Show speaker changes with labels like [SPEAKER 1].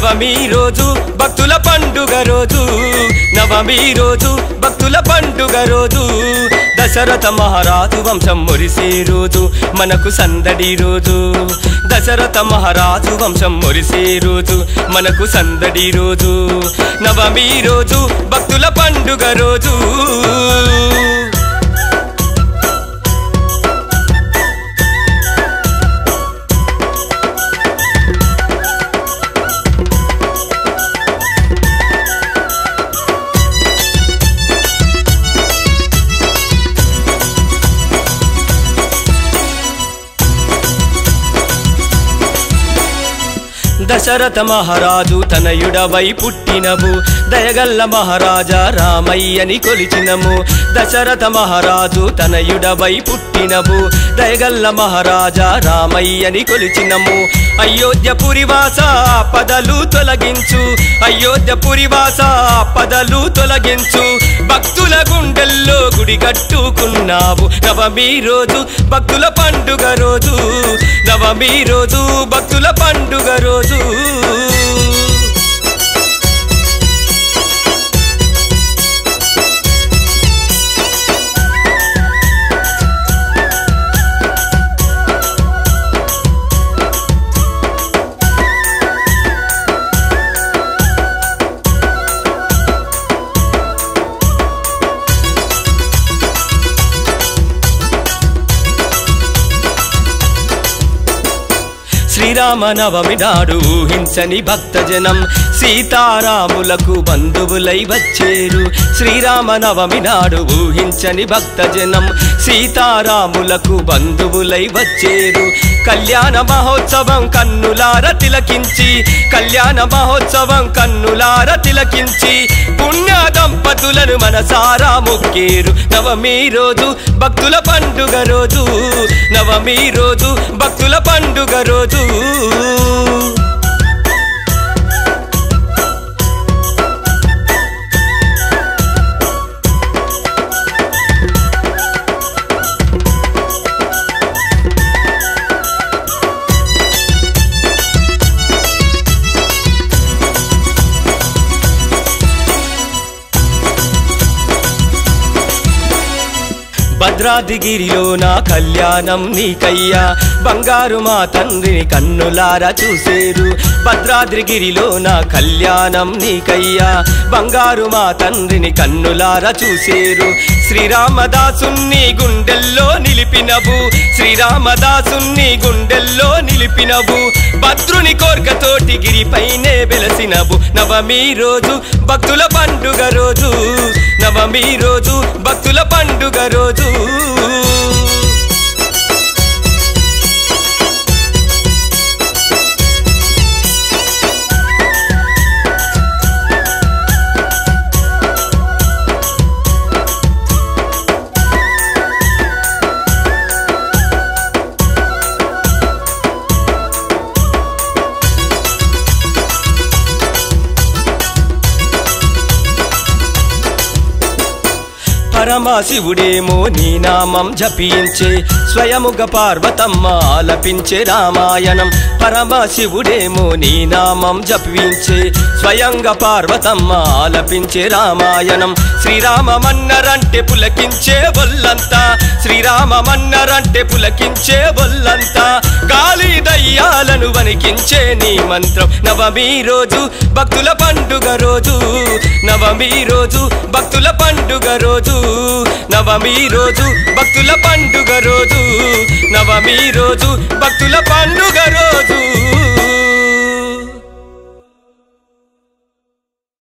[SPEAKER 1] నవమి రోజు భక్తుల పండుగ రోజు నవమి రోజు భక్తుల పండుగ రోజు దశరథ మహారాజు వంశం మురిసే రోజు మనకు సందడి రోజు దశరథ మహారాజు వంశం మురిసే రోజు మనకు సందడి రోజు నవమి రోజు భక్తుల పండుగ రోజు దశరథ మహారాజు తనయుడవై పుట్టినవు దయగల్ల మహారాజా రామయ్యని కొలిచినము దశరథ మహారాజు తనయుడవై పుట్టినవు దయగల్ల మహారాజా రామయ్యని కొలిచినము అయోధ్యపురివాస పదలు తొలగించు అయోధ్యపురివాస పదలు తొలగించు భక్తుల గుండెల్లో గుడి కట్టుకున్నావు నవమి రోజు భక్తుల పండుగ రోజు నవమి రోజు భక్తుల పండుగ రోజు శ్రీరామ నవమి నాడు ఊహించని భక్తజనం సీతారాములకు బంధువులై వచ్చేరు శ్రీరామ నవమి నాడు ఊహించని భక్తజనం సీతారాములకు బంధువులై వచ్చేరు కళ్యాణ మహోత్సవం కన్నులార తిలకించి కళ్యాణ మహోత్సవం కన్నులార తిలకించి పుణ్య దంపతులను మనసారా మొక్కేరు నవమి రోజు భక్తుల పండుగ రోజు నవమి రోజు భక్తుల పండుగ రోజు భద్రాద్రిగిరిలో నా కళ్యాణం నీకయ్యా బంగారు మా తండ్రిని కన్నులారా చూసేరు భద్రాద్రిగిరిలో నా కళ్యాణం నీకయ్యా బంగారు మా తండ్రిని కన్నులారా చూసేరు శ్రీరామదాసుని గుండెల్లో నిలిపినవు శ్రీరామదాసుని గుండెల్లో నిలిపినవు భద్రుని కోర్కతోటి గిరిపైనే వెలసినవు నవమి రోజు భక్తుల పండుగ రోజు నవమి రోజు భక్తుల పండుగ రోజు పరమశివుడేమో నీ నామం జపించే స్వయముగ పార్వతమ్మ ఆలపించే రామాయణం పరమశివుడేమో నీ నామం జపించే స్వయంగా పార్వతమ్మ ఆలపించే రామాయణం శ్రీరామమన్నరంటే పులకించే ఒళ్ళంతా శ్రీరామమన్నరంటే పులకించే ఒళ్ళంతా గాలి దయ్యాలను వణికించే నీ మంత్రం నవమి రోజు భక్తుల పండుగ రోజు నవమి రోజు భక్తుల పండుగ రోజు నవమి రోజు భక్తుల పండుగ రోజు నవమి రోజు భక్తుల పండుగ రోజు